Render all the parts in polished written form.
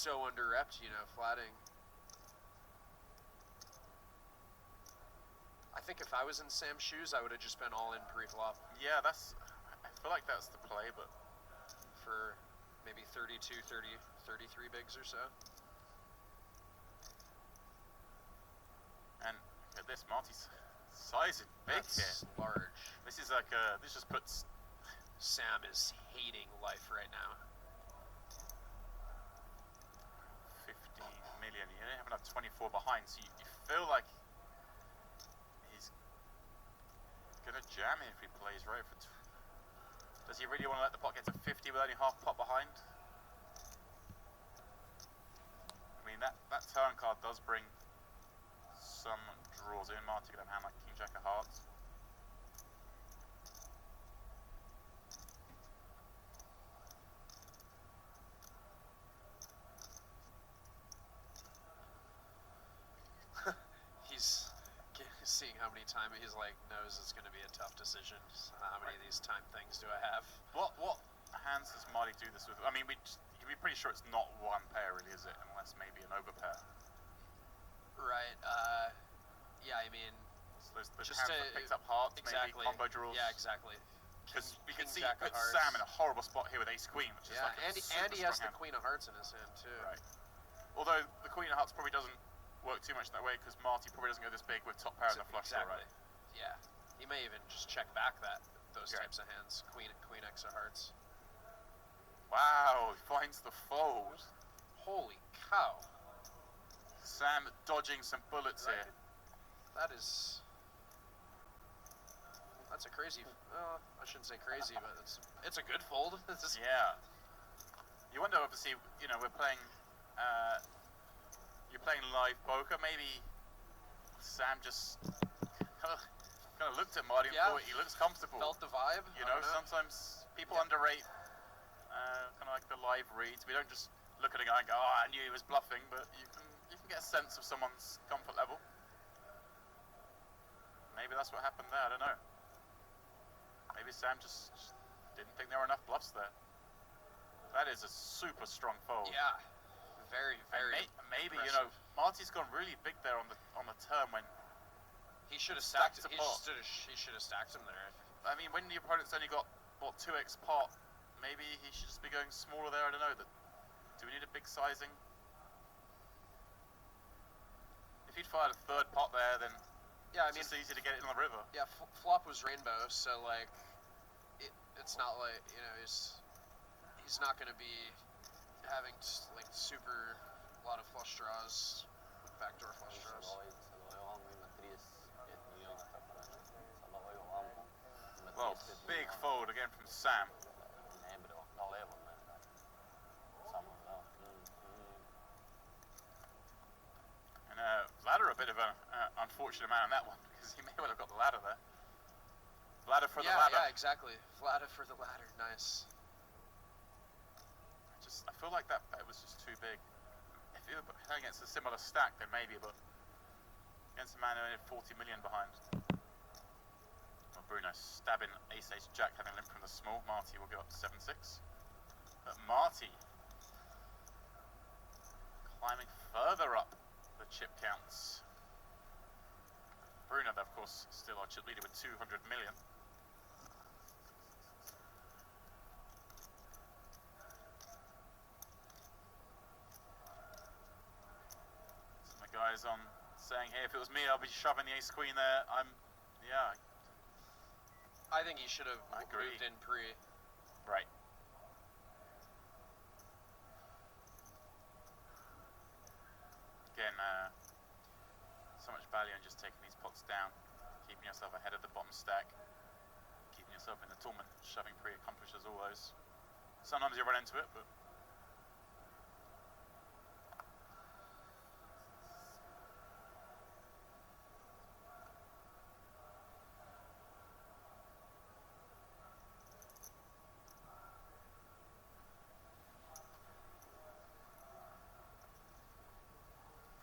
so under-repped, you know, flatting. I think if I was in Sam's shoes, I would have just been all in pre-flop. Yeah, I feel like that's the play, but for maybe 32, 30, 33 bigs or so. And at this, Marty's size is big here. Large. This is like this just puts... Sam is hating life right now. 50 million. You only have enough 24 behind, so you feel like he's gonna jam it if he plays right. Does he really want to let the pot get to 50 with only half pot behind? I mean, that turn card does bring some draws in. Marty gonna have a hand like King Jack of Hearts. He's seeing how many times he's like knows it's going to be a tough decision. How many of these time things do I have? What hands does Marty do this with? I mean, you can be pretty sure it's not one pair, really, is it? Unless maybe an overpair. Right. Yeah. I mean, so there's hands that picked up hearts, exactly. Maybe combo draws. Yeah, exactly. Because we can see he puts Sam in a horrible spot here with Ace Queen, which is like and he has the Queen of Hearts in his hand too. Right. Although the Queen of Hearts probably doesn't work too much that way because Marty probably doesn't go this big with top pair and the flush draw, right? Yeah. He may even just check back those types of hands. Queen X of Hearts. Wow, he finds the fold. Holy cow. Sam dodging some bullets here. That's a crazy, I shouldn't say crazy, but it's a good fold. Yeah. You wonder, obviously, you know, we're playing, you're playing live poker, maybe Sam just kind of looked at Marty and thought he looks comfortable. Felt the vibe. You know, sometimes people underrate kind of like the live reads. We don't just look at a guy and go, "Oh, I knew he was bluffing," but you can get a sense of someone's comfort level. Maybe that's what happened there. I don't know. Maybe Sam just didn't think there were enough bluffs there. That is a super strong fold. Yeah, very, very. Maybe impressive. You know, Marty's gone really big there on the turn when he should have stacked. He should have stacked him there. I mean, when the opponent's only got 2x pot, maybe he should just be going smaller there. I don't know. Do we need a big sizing? If he'd fired a third pot there, then yeah, I mean, it's easy to get it in the river. Yeah, flop was rainbow, so like it's not like, you know, he's not going to be having like super a lot of flush draws, backdoor flush draws. Well, big fold again from Sam. And ladder a bit of an unfortunate man on that one, because he may well have got the ladder there. Ladder for the ladder. Yeah, exactly. Ladder for the ladder. Nice. I feel like that bet was just too big. If you were playing against a similar stack, then maybe, but against a man who only had 40 million behind. Well, Bruno stabbing ace jack, having limp from the small. Marty will go up to 7-6. But Marty climbing further up the chip counts. Bruno, of course, still our chip leader with 200 million. Some of the guys on saying, hey, if it was me, I'll be shoving the ace queen there. I think he should have moved in pre. Right. Again, so much value in just taking these pots down, keeping yourself ahead of the bottom stack, keeping yourself in the tournament. Shoving pre accomplishes all those. Sometimes you run into it, but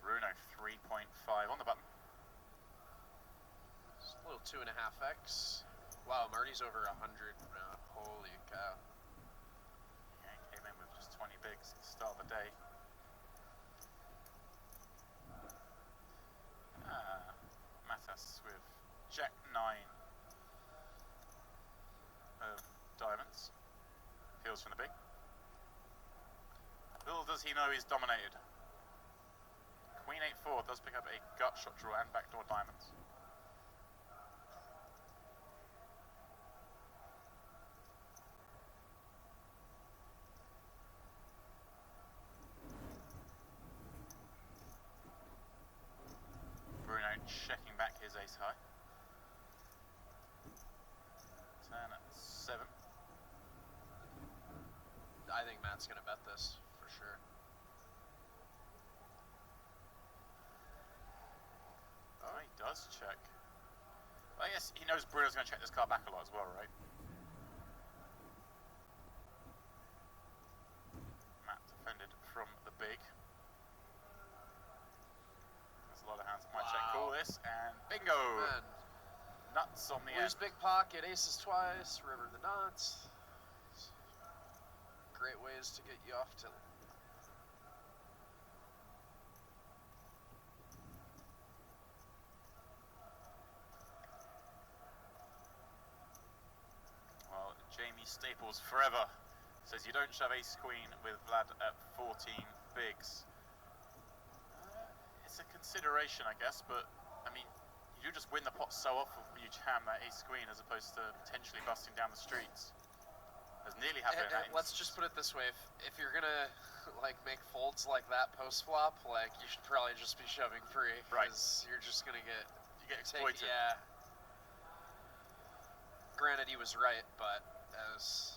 Bruno 3.5 on the button. Just a little 2.5x. Wow, Marty's over 100 now. Holy cow. Yeah, he came in with just 20 bigs at the start of the day. Little does he know he's dominated. Queen 8-4 does pick up a gut shot draw and backdoor diamonds. Bruno checking back his ace high. Turn at 7. I think Matt's gonna bet this for sure. Oh, he does check. Well, I guess he knows Bruno's going to check this card back a lot as well, right? Matt defended from the big. There's a lot of hands that might check call this, and bingo! Man. Nuts on the Lose end. big pocket, aces twice, river the nuts. Great ways to get you off to. Well, Jamie Staples forever says you don't shove ace queen with Vlad at 14 bigs. It's a consideration, I guess, but I mean, you just win the pot so often when you jam that ace queen as opposed to potentially busting down the streets. Has nearly happened. Let's just put it this way: if you're gonna like make folds like that post flop, like you should probably just be shoving free, Right. because you're just gonna get exploited. Yeah. Granted, he was right, but as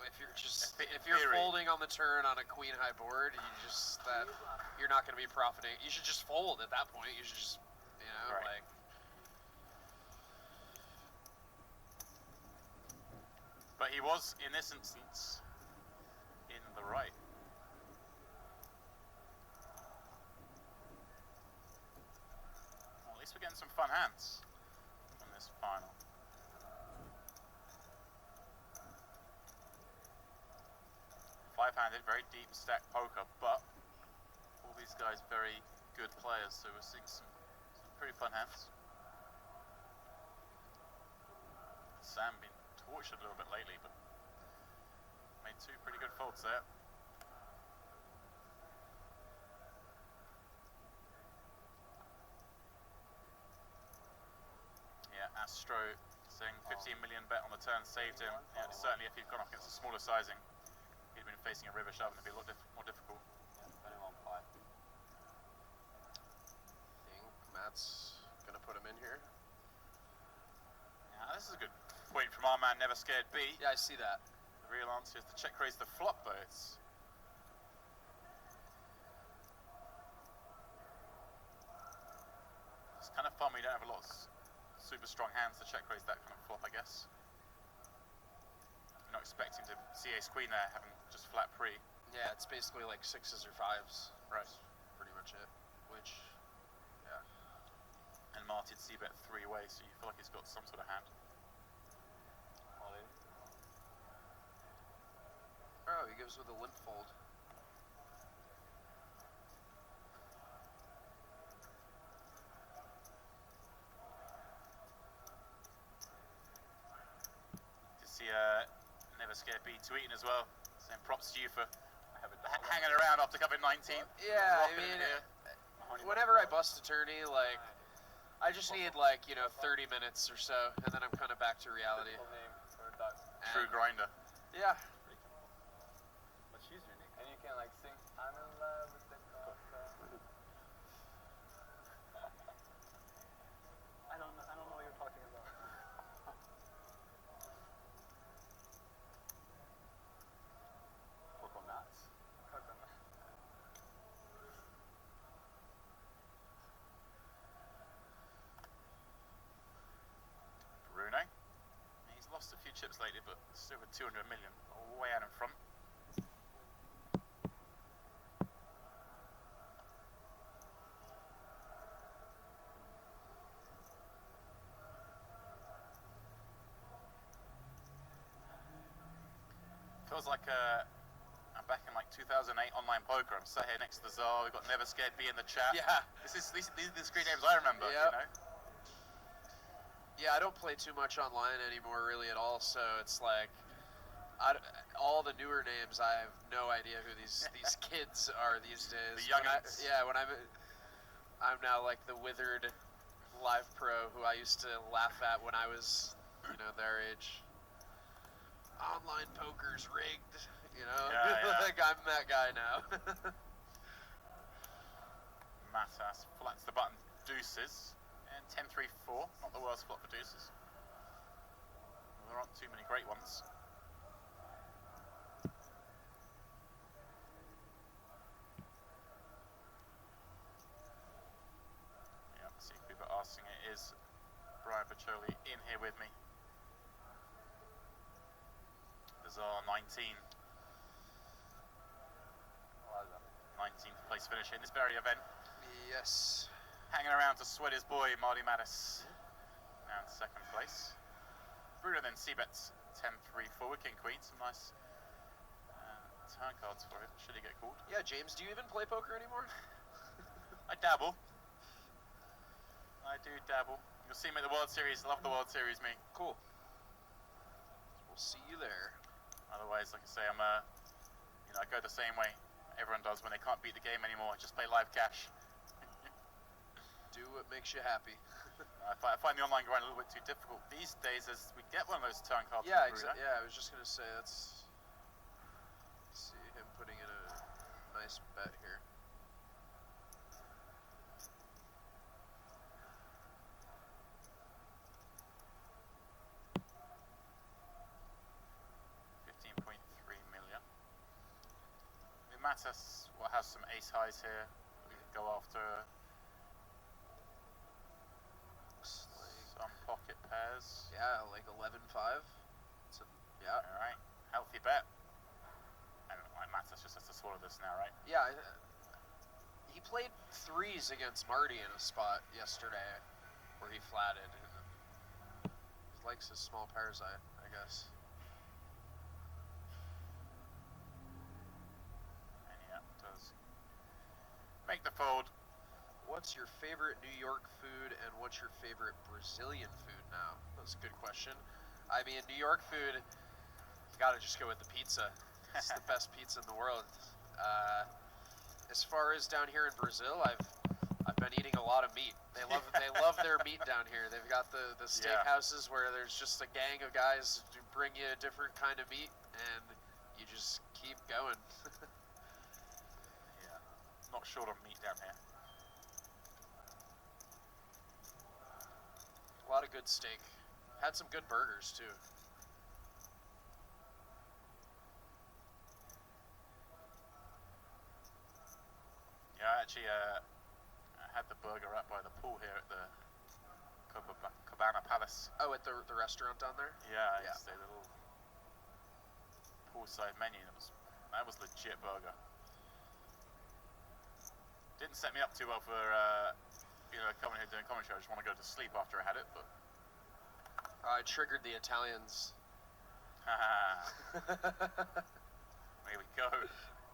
if you're just In if you're theory. folding on the turn on a queen high board, you're not gonna be profiting. You should just fold at that point. You should just Right. like. But he was, in this instance, in the right. Well, at least we're getting some fun hands in this final. Five-handed, very deep stack poker, but all these guys very good players, so we're seeing some pretty fun hands. Sam been torched a little bit lately, but made two pretty good folds there. Yeah, Astro saying 15 million bet on the turn saved him. Yeah, certainly if he'd gone off against a smaller sizing, he'd been facing a river shove and it'd be a lot more difficult. I think Matt's gonna put him in here. Yeah, this is a good point from our man Never Scared B. Yeah, I see that. The real answer is to check raise the flop, though. It's kind of fun. We don't have a lot of super strong hands to check raise that kind of flop, I guess. You're not expecting to see ace queen there, having just flat pre. Yeah, it's basically like sixes or fives. Right. That's pretty much it. Which, yeah. And Mathis c-bet 3-way, so you feel like he's got some sort of hand. All in. Oh, he gives with a limp fold. To see Never Scared B tweeting as well, saying props to you for hanging around after coming 19th. Yeah, I Rocking mean, it here. whenever I bust a tourney, like, I just need, like, 30 minutes or so, and then I'm kind of back to reality. Full name for a duck. True grinder. Yeah. What's your name? And you can like sing I'm in love with the coffee. I don't know what you're talking about. Coconuts. Coconut. Bruno. He's lost a few chips lately, but still with 200 million, way out in front. Feels like I'm back in like 2008 online poker. I'm sat here next to the Tsar. We've got Never Scared B in the chat. Yeah. These are the screen names I remember. Yep. You know. Yeah, I don't play too much online anymore, really, at all, so it's like, all the newer names, I have no idea who these kids are these days. The youngins. When I'm now like the withered live pro who I used to laugh at when I was, their age. Online poker's rigged, Yeah. like I'm that guy now. Mathis flats the button, deuces, and 10-3-4. Not the worst flop for deuces. There aren't too many great ones. Yeah, see if people are asking it. Is Brian Pacholi in here with me? There's our 19th place finisher in this very event. Yes. Hanging around to sweat his boy, Mathis. Now in second place. Bruno then C-bets 10-3-4 with King Queen. Some nice turn cards for him, should he get called. Yeah, James, do you even play poker anymore? I dabble. I do dabble. You'll see me at the World Series. Love the World Series, me. Cool. We'll see you there. Otherwise, like I say, I'm I go the same way everyone does when they can't beat the game anymore. Just play live cash. Do what makes you happy. I find the online grind a little bit too difficult these days as we get one of those turn cards. Yeah, I was just gonna say let's see him putting in a nice bet here. $15.3 million. Mathis will have some ace highs here. We can go after some pocket pairs. Yeah, like 11-5. Yeah. All right, healthy bet. I don't know why Mathis just has to swallow this now, right? Yeah. He played threes against Marty in a spot yesterday, where he flatted. He likes his small pairs, I guess. And yeah, does make the fold. What's your favorite New York food and what's your favorite Brazilian food now? That's a good question. I mean, New York food, you gotta just go with the pizza. It's the best pizza in the world. As far as down here in Brazil, I've been eating a lot of meat. They love their meat down here. They've got the steakhouses where there's just a gang of guys who bring you a different kind of meat and you just keep going. Yeah, not short on meat down here. A lot of good steak. Had some good burgers too. Yeah, I actually had the burger up by the pool here at the Cabana Palace. Oh, at the restaurant down there? Yeah, Yeah. it's a little poolside menu. That was legit burger. Didn't set me up too well for coming here doing commentary. I just want to go to sleep after I had it, but I triggered the Italians. here we go.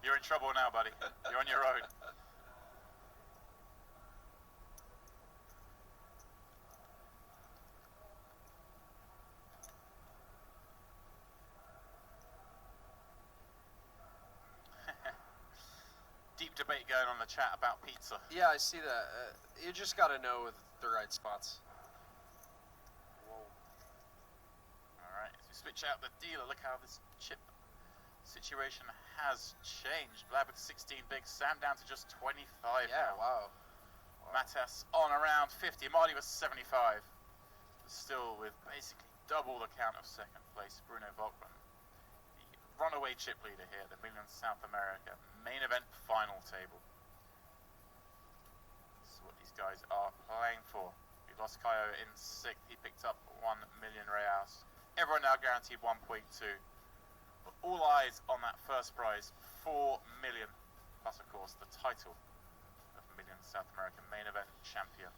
You're in trouble now, buddy. You're on your own. Deep debate going on in the chat about pizza. Yeah, I see that. You just got to know the right spots. Whoa. Alright, as we switch out the dealer, look how this chip situation has changed. Blab with 16 big, Sam down to just 25 Yeah, now. wow. Mathis on around 50, Marty was 75. Still with basically double the count of second place, Bruno Volkman. The runaway chip leader here, the Million South America main event final table. This is what these guys are playing for. We lost Kaio in 6th, he picked up 1 million reals. Everyone now guaranteed 1.2. But all eyes on that first prize, 4 million, plus of course the title of Million South American main event champion.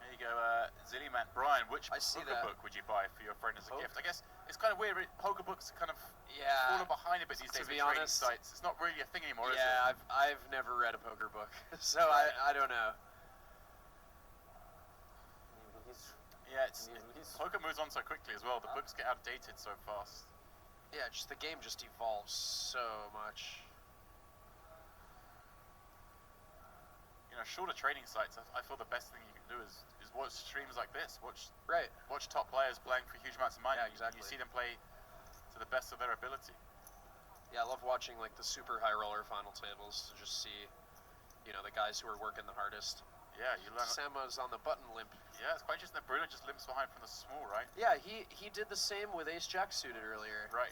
There you go, Zilliman. Brian, which I see poker that. book would you buy for your friend as a Poke? gift? I guess it's kind of weird, poker books are kind of Yeah. falling behind a bit these To days be with trading honest, sites. It's not really a thing anymore, is it? Yeah, I've never read a poker book, so Right. I don't know. Yeah, it's He's poker moves on so quickly as well. The books get outdated so fast. Yeah, just the game just evolves so much. You know, shorter training sites. I feel the best thing you can do is watch streams like this. Watch Right. top players playing for huge amounts of money. Yeah, exactly. You see them play to the best of their ability. Yeah, I love watching like the super high roller final tables to just see, you know, the guys who are working the hardest. Yeah, you learn. Samma's on the button limp. Yeah, it's quite interesting that Bruno just limps behind from the small, right? Yeah, he did the same with Ace Jack suited earlier. Right.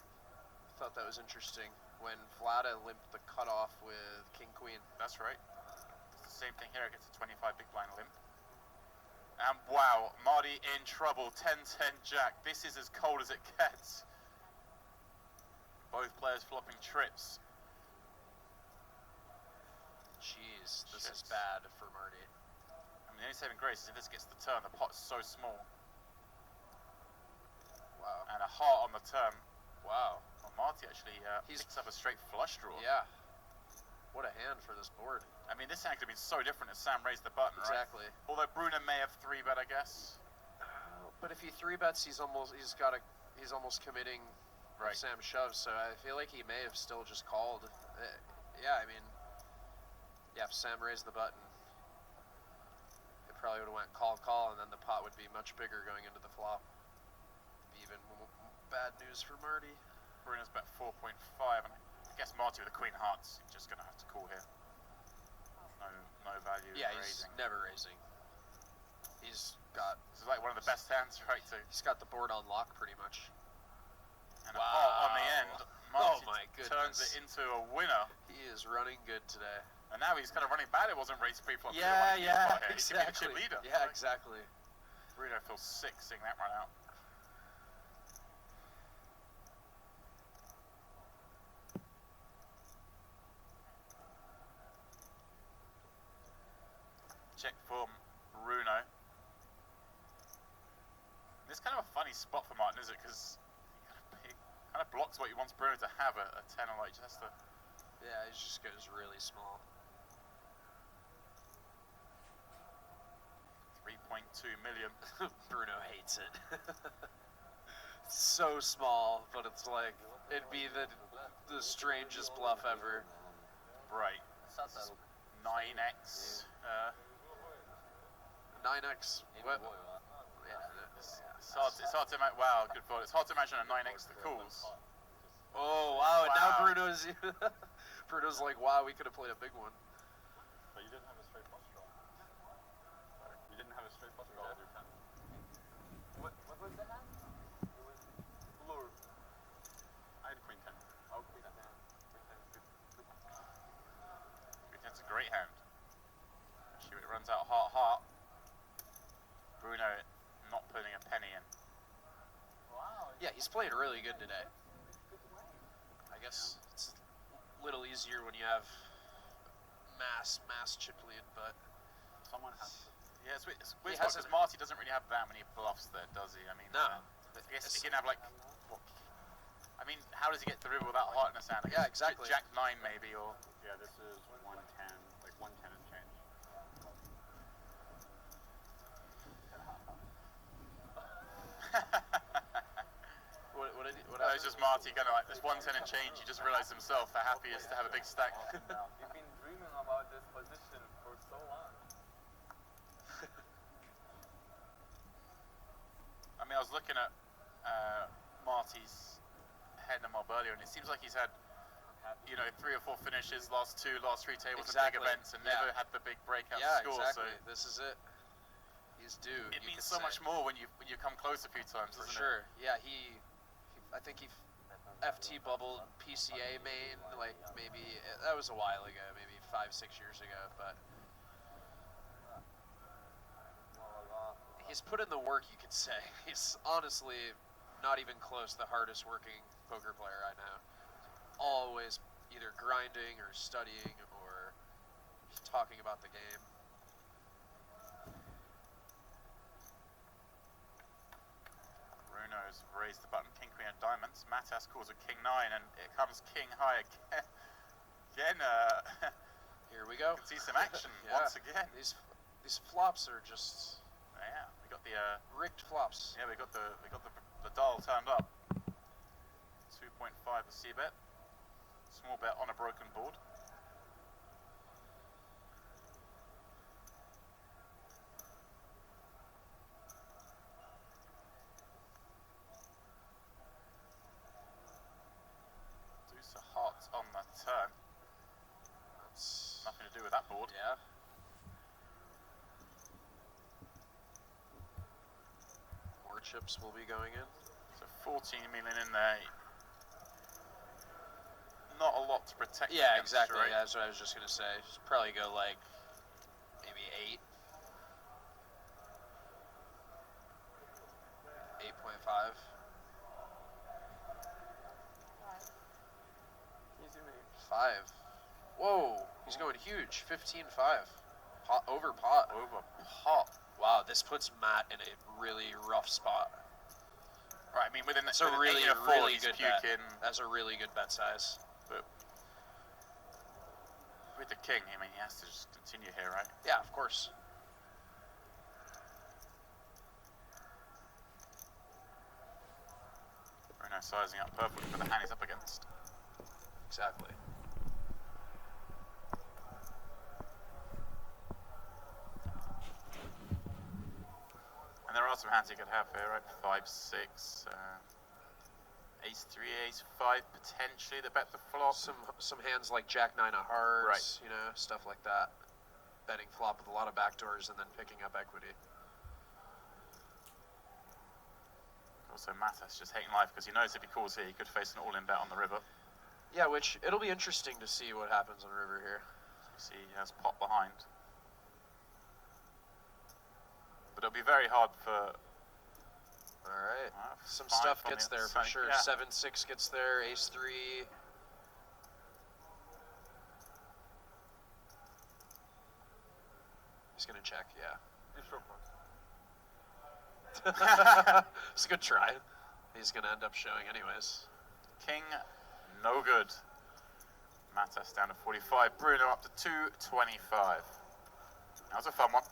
Thought that was interesting when Vlada limped the cutoff with King Queen. That's right. It's the same thing here against a 25 big blind limp. And wow, Marty in trouble. 10-10 Jack. This is as cold as it gets. Both players flopping trips. Jeez, this is Shit. bad for Marty. I mean, the only saving grace is if this gets the turn, the pot's so small. Wow. And a heart on the turn. Wow. Well, Marty actually He's- picks up a straight flush draw. Yeah. What a hand for this board. I mean, this hand could have been so different if Sam raised the button, right? Exactly. Although Bruno may have 3-bet, I guess. But if he 3-bets, he's almost committing Right. if Sam shoves, so I feel like he may have still just called. Yeah, I mean, yeah, if Sam raised the button, it probably would have went call, and then the pot would be much bigger going into the flop. Be even bad news for Marty. Bruno's bet 4.5, and I guess Marty with the queen hearts, he's just going to have to call here. No value Yeah, in he's raising. never raising. He's got This is like one of the best hands, right? he's got the board on lock pretty much. And a pot on the end. Oh Marty my turns goodness. it into a winner. He is running good today. And now he's kind of running bad. It wasn't raised pre-flop. Yeah, He exactly. should be the chip leader. Yeah, exactly. Bruno feels sick seeing that run out. Check for Bruno. This is kind of a funny spot for Martin, is it? Because he kind of blocks what he wants Bruno to have a 10 or like just a. Yeah, he just goes really small. 3.2 million. Bruno hates it. So small, but it's like it'd be the strangest bluff ever. Right. Satar 9x. 9x. What? Yeah. It's hard to imagine. Wow, good thought. It's hard to imagine a 9x the calls. Oh wow! And now Wow. Bruno's like, wow, we could have played a big one. But you didn't have a straight flush draw. You didn't have a straight flush draw. What was the hand? It was lure. I had queen 10. Oh, queen 10. Queen 10 is good. It's a great hand. Actually, it runs out heart. Bruno not putting a penny in. Wow. Yeah, he's playing really good today. I guess it's a little easier when you have mass chip lead, but Someone has to. Yeah, it's weird because hasn't- Marty doesn't really have that many bluffs there, does he? I mean, No. I guess he can have like. What, I mean, how does he get the river without heart in his hand? I Yeah, guess exactly. Jack 9 maybe, or. Yeah, this is 110, like 110 and change. what No, it's just Marty kind of like this 110 and change. He just realised himself how happy he is to have a big stack. You've been dreaming about this position for so long. I mean, I was looking at Marty's head mob earlier, and it seems like he's had, you know, 3 or 4 finishes, last 3 tables at big Exactly. events, and Yeah. never had the big breakout Yeah, score. exactly. So This is it. He's due. it you means could so say. much more when you come close a few times, For doesn't sure. Yeah, I think he FT bubbled PCA main, like maybe, that was a while ago, maybe 5-6 years ago, but he's put in the work, you could say. He's honestly not even close the hardest working poker player I know. Always either grinding or studying or just talking about the game. Bruno's raised the button, king, queen, and diamonds. Mathis calls a king 9, and it comes king high again. Again, Here we go. you can see some action Yeah. once again. These flops are just... Yeah, we got the Rigged flops. yeah, we got the dial turned up. 2.5 a C bet. Small bet on a broken board. Deuce of hearts on the turn. That's Nothing to do with that board. yeah. More chips will be going in. So 14 million in there. Not a lot to protect. Yeah, against, exactly. right? That's what I was just gonna say. Should probably go like maybe 8. 8.5. Easy mate. 5. Whoa, he's going huge. 15.5. Pot over pot. Over pot. Wow, this puts Matt in a really rough spot. Right, I mean within That's a within really, 8 or 4, really he's good bet. puking. That's a really good bet size. But with the king, I mean, he has to just continue here, right? Yeah, of course. Very nice sizing up perfectly for the hand he's up against. Exactly. And there are some hands you could have here, right? 5, 6, Ace 3, Ace 5, potentially the bet the flop. Some hands like Jack 9 of hearts, Right. you know, stuff like that. Betting flop with a lot of backdoors and then picking up equity. Also, Mathis just hating life because he knows if he calls here, he could face an all-in bet on the river. Yeah, which it'll be interesting to see what happens on the river here. So you see he has pot behind. But it'll be very hard for... All right. uh, Some 5 stuff on gets the there for outside. sure. Yeah. 7-6 gets there. Ace 3. He's gonna check. Yeah. You sure pot. It's a good try. He's gonna end up showing anyways. King, no good. Mathis down to 45. Bruno up to 225. That was a fun one.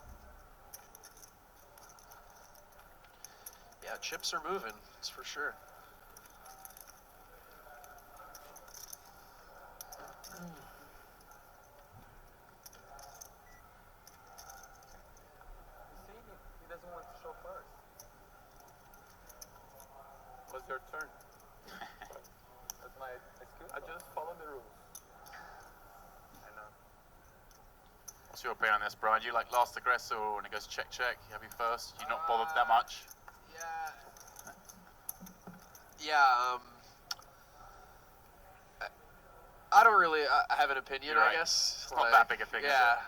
Yeah, chips are moving. That's for sure. See, he doesn't want to show first. What's your turn? That's my excuse. I just follow the rules. I know. What's your opinion on this, Brian? You like last aggressor or when it goes check, you have you first? You're not bothered that much? Yeah, I don't really I have an opinion, You're I right. guess. It's not that big a thing, is yeah. it?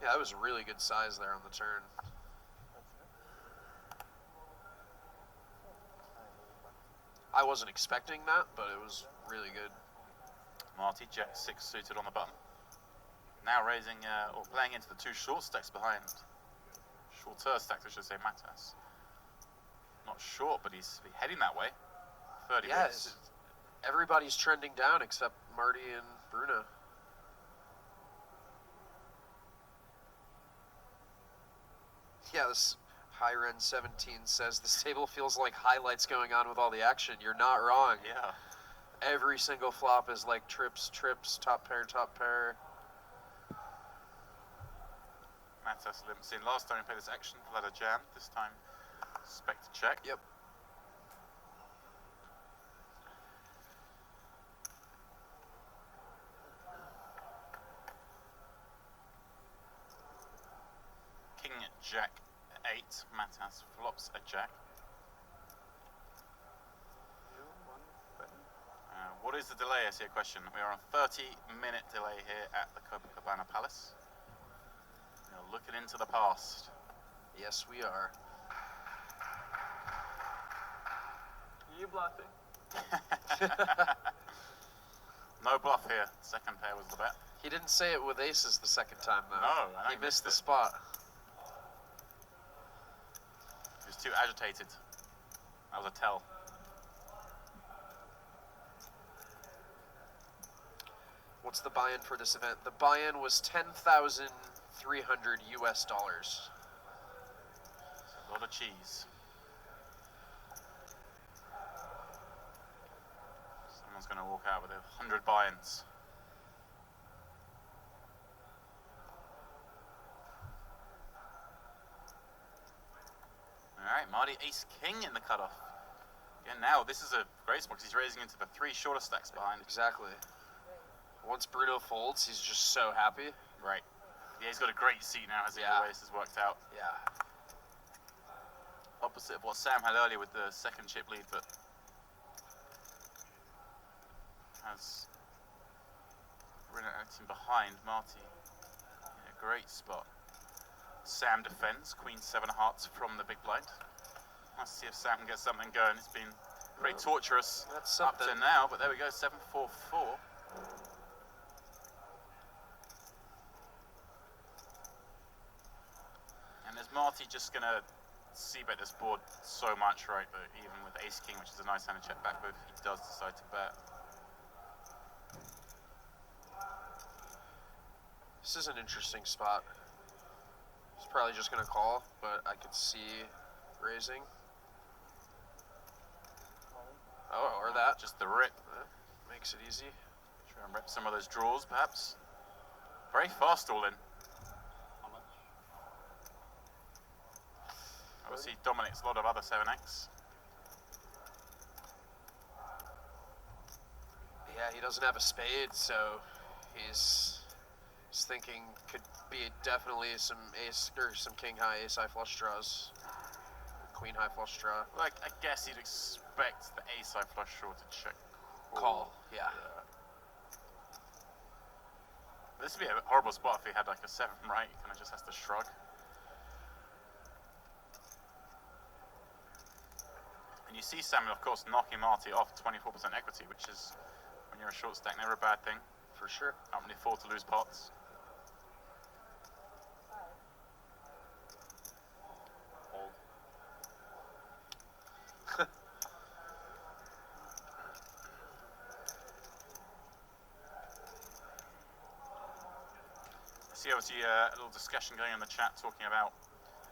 Yeah, that was a really good size there on the turn. I wasn't expecting that, but it was really good. Marty, Jack 6 suited on the button. Now raising, or playing into the 2 short stacks behind. Shorter stacks, I should say, Mathis. Not short, but he's heading that way. 30 Yeah, minutes. everybody's trending down except Marty and Bruno. Yeah, this Hiren 17 says this table feels like highlights going on with all the action. You're not wrong. Yeah. Every single flop is like trips, top pair. Mathis limps in. Last time he played this action, ladder jam. This time, spec to check. Yep. King, Jack 8. Mathis flops a Jack. What is the delay? I see a question. We are on 30-minute delay here at the Copacabana Palace. We are looking into the past. Yes, we are. You bluffing? No bluff here. Second pair was the bet. He didn't say it with aces the second time, though. No, I He missed the it. spot. He was too agitated. That was a tell. What's the buy-in for this event? The buy-in was 10,000 $300 US. It's a lot of cheese. Someone's going to walk out with 100 buy-ins. Alright, Marty ace-king in the cutoff. And now this is a great spot because he's raising into the 3 shorter stacks behind. Exactly. Once Bruno folds, he's just so happy. Right. Yeah, he's got a great seat now as the race has worked out. Yeah. Opposite of what Sam had earlier with the second chip lead, but has Bruno acting behind Marty. In a great spot. Sam defends, Queen 7 of hearts from the big blind. Let's see if Sam can get something going. It's been pretty torturous up to now, but there we go, 7-4-4. And is Marty just going to c-bet this board so much, right, that even with ace-king, which is a nice hand to check back with, he does decide to bet. This is an interesting spot. He's probably just going to call, but I could see raising. Oh, or that. Just the rip. Makes it easy. Try and rip some of those draws, perhaps. Very fast all in. How much? Obviously dominates a lot of other 7x. Yeah, he doesn't have a spade, so he's thinking could be definitely some ace or some king high, ace high flush draws, queen high flush draw. Like, I guess you'd expect the ace high flush draw to check Call, yeah. This would be a horrible spot if he had like a 7 right, he kind of just has to shrug. And you see Samuel, of course, knocking Marty off 24% equity, which is, when you're a short stack, never a bad thing. For sure. Can't really afford to lose pots. Fold. See, obviously, a little discussion going on in the chat talking about,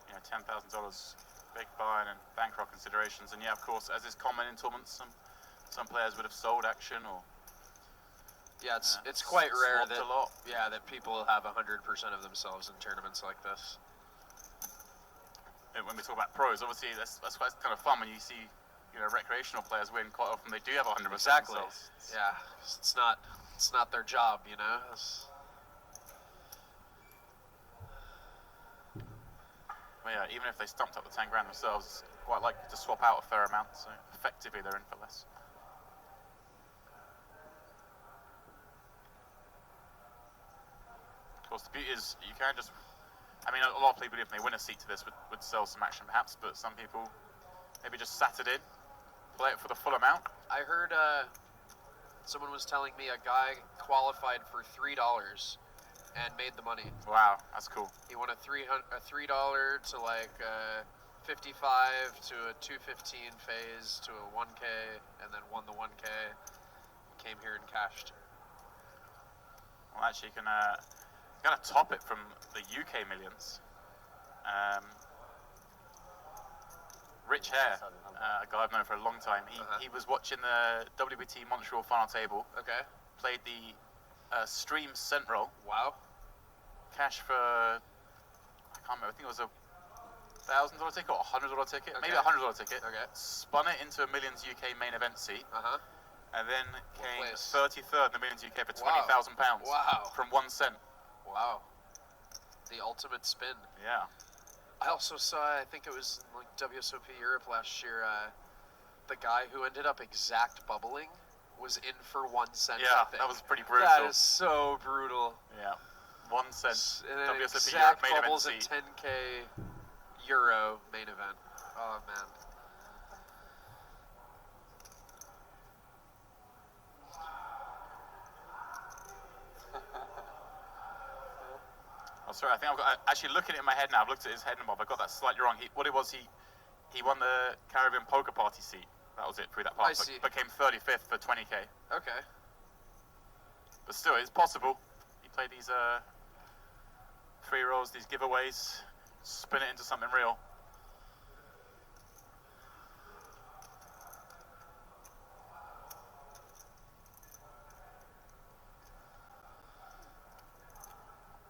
you know, $10,000 big buy-in and bankroll considerations. And yeah, of course, as is common in tournaments, some players would have sold action or Yeah, it's quite rare that a lot. that people have 100% of themselves in tournaments like this. And when we talk about pros, obviously that's quite kind of fun when you see, you know, recreational players win. Quite often they do have 100% Exactly. themselves. Yeah, 'cause it's not their job, you know. Well, yeah, even if they stumped up the 10 grand themselves, it's quite likely to swap out a fair amount. So effectively, they're in for less. Of course, the beauty is you can just, I mean, a lot of people, if they win a seat to this, would sell some action perhaps, but some people maybe just sat it in, play it for the full amount. I heard someone was telling me a guy qualified for $3 and made the money. Wow, that's cool. He won a $3 to like 55 to a 215 phase to a 1K, and then won the 1K. Came here and cashed. Well, actually, you can kind of top it from the UK millions. Rich Hare, a guy I've known for a long time. He was watching the WBT Montreal final table. Okay. Played the Stream cent roll. Wow. Cash for, I can't remember, I think it was a $1,000 ticket or $100 ticket, Okay. maybe a $100 ticket. Okay. Spun it into a Millions UK main event seat, and then came place? 33rd in the Millions UK for Wow. £20,000 Wow. from 1 cent. Wow. The ultimate spin. Yeah. I also saw, I think it was in like WSOP Europe last year, the guy who ended up exact bubbling was in for 1 cent. I Yeah, think. that was pretty brutal. That is so brutal. Yeah. 1 cent. And then WSOP exact Europe main event bubbles in seat. 10K Euro main event. Oh man. Oh, sorry, I think I've got, actually looking at it in my head now, I've looked at his head and I've got that slightly wrong. What it was, he won the Caribbean Poker Party seat. That was it through that part. I see. But came 35th for 20K. Okay. But still, it's possible. He played these 3 rolls, these giveaways, spin it into something real.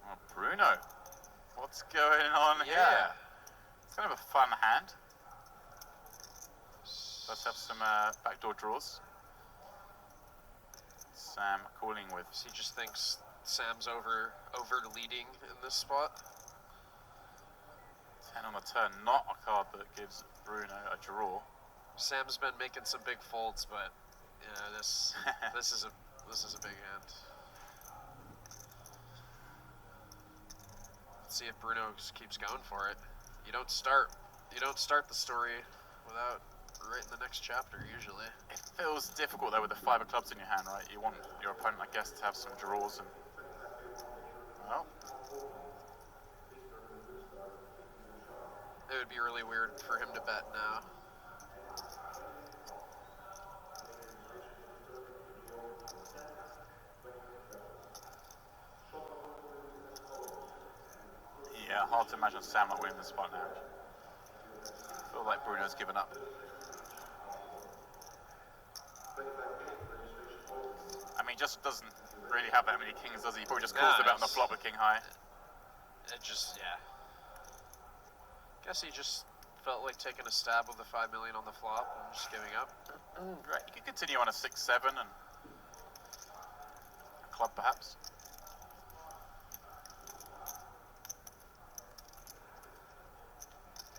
Oh, Bruno, what's going on here? It's kind of a fun hand. Does have some backdoor draws. Sam calling with. He just thinks Sam's over leading in this spot. 10 on the turn, not a card that gives Bruno a draw. Sam's been making some big folds, but you know, this is a big hand. Let's see if Bruno just keeps going for it. You don't start the story without writing the next chapter usually. It feels difficult though with the 5 of clubs in your hand, right? You want your opponent, I guess, to have some draws and. Well. It would be really weird for him to bet now. Yeah, hard to imagine Sam not winning this spot now. I feel like Bruno's given up. I mean, just doesn't really have that many kings, does he? He probably just calls the bet on the flop with king high. It just, yeah. Guess he just felt like taking a stab with the 5 million on the flop and just giving up. Right, you could continue on a 6-7 and a club perhaps.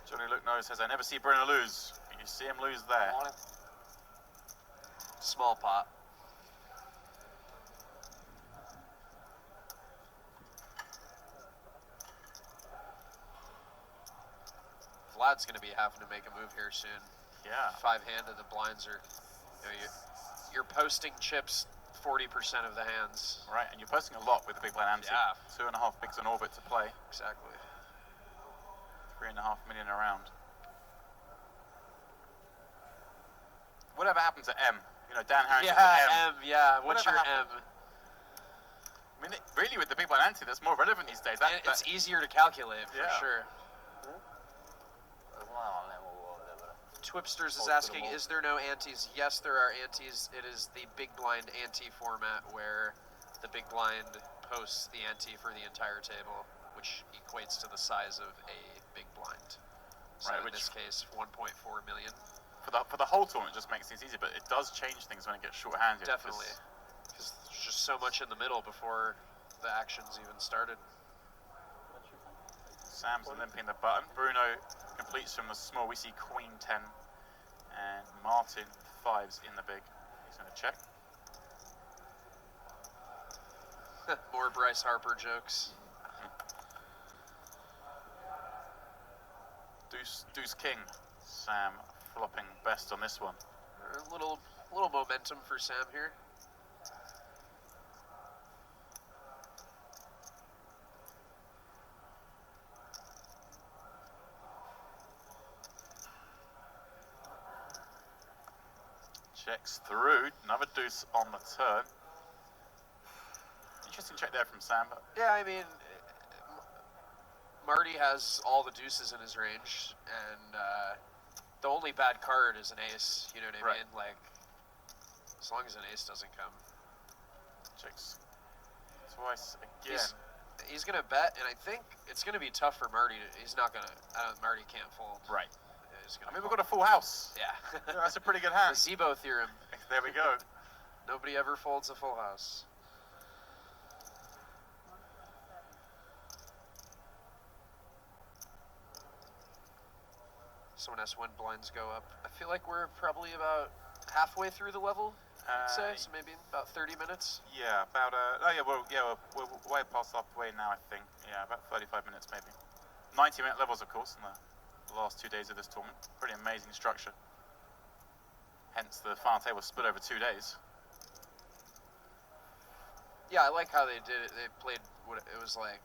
Johnny Look knows says I never see Bruno lose. You see him lose there. Small pot. Vlad's going to be having to make a move here soon. Yeah. 5-handed, the blinds are, you're posting chips 40% of the hands. Right, and you're posting a lot with the big blind ante. Yeah. 2.5 bigs on orbit to play. Exactly. 3.5 million around. Whatever happened to M? You know, Dan Harrington. Yeah, M. Yeah. What's Whatever your happened? I mean, really, with the big blind ante, that's more relevant these days. It's easier to calculate for sure. Twipsters is asking, is there no antes? Yes, there are antes. It is the big blind ante format where the big blind posts the ante for the entire table, which equates to the size of a big blind. So right, in this case, 1.4 million. For the whole tournament, it just makes things easy, but it does change things when it gets short-handed. Definitely, because there's just so much in the middle before the actions even started. Sam's limping the button. Bruno completes from the small. We see Queen 10 and Martin 5s in the big. He's going to check. More Bryce Harper jokes. Deuce King. Sam flopping best on this one. A little momentum for Sam here. Checks through. Another deuce on the turn. Interesting check there from Sam. But yeah, I mean, Marty has all the deuces in his range, and the only bad card is an ace. You know what I mean? Like, as long as an ace doesn't come. Checks twice again. He's gonna bet, and I think it's gonna be tough for Marty. He's not gonna. Marty can't fold. Right. Yeah, I mean, we've got a full house. Yeah. That's a pretty good hand. The Zebo theorem. There we go. Nobody ever folds a full house. Someone asked when blinds go up. I feel like we're probably about halfway through the level, I'd say, so maybe about 30 minutes. Yeah, about, we're way past halfway now, I think. Yeah, about 35 minutes maybe. 90-minute levels, of course, in the last 2 days of this tournament. Pretty amazing structure. Hence the final table split over 2 days. Yeah, I like how they did it. They played what it was like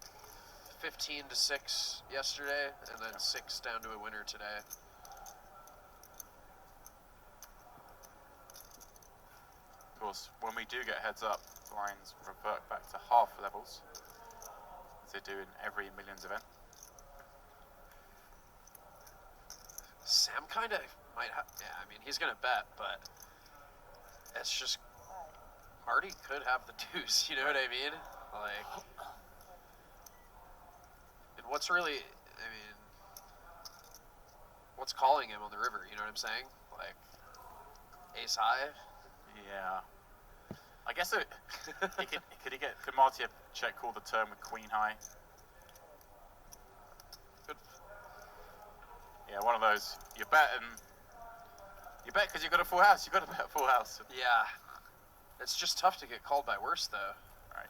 15 to 6 yesterday, and then 6 down to a winner today. Of course, when we do get heads up, blinds revert back to half levels. as they do in every Millions event. Sam kind of might have. Yeah, I mean, he's going to bet, but it's just Marty could have the deuce. You know what I mean? Like, and what's really, I mean, what's calling him on the river? You know what I'm saying? Like, ace high. Yeah. I guess it, could Marty check call the turn with queen high? Good. Yeah, one of those. You bet because you got a full house. You got to bet a full house. Yeah. It's just tough to get called by worse, though. Right.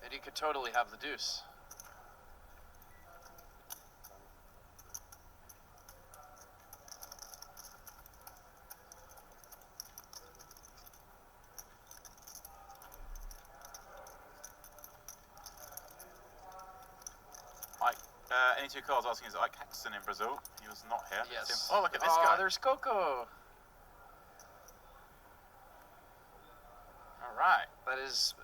And you could totally have the deuce. Any two cards asking is Ike Haxton in Brazil. He was not here. Yes. Oh, look at this guy. guy. Oh, there's Coco. All right. That is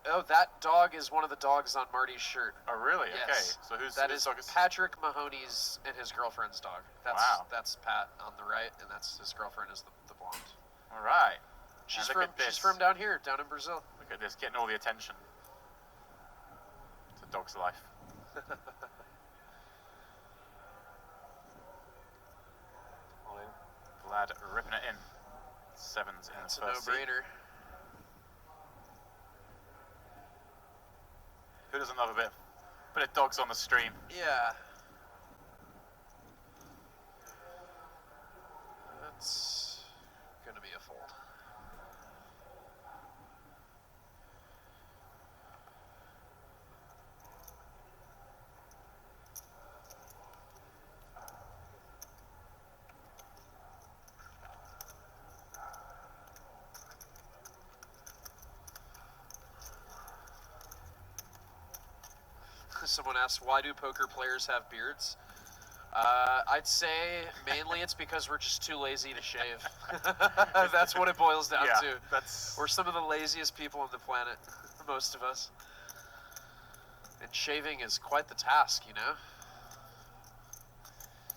Oh, that dog is one of the dogs on Marty's shirt. Oh, really? Yes. Okay. So whose dog is Patrick Mahoney's and his girlfriend's dog. That's Pat on the right, and that's his girlfriend is the blonde. All right. She's from down here, down in Brazil. Look at this, getting all the attention. It's a dog's life. All in. Vlad ripping it in. Sevens in That's the a first seat. no-brainer. Who doesn't love a bit of dogs on the stream? Yeah. That's gonna be a fold. Someone asked, why do poker players have beards? I'd say mainly it's because we're just too lazy to shave. That's what it boils down to. We're some of the laziest people on the planet, most of us. And shaving is quite the task, you know?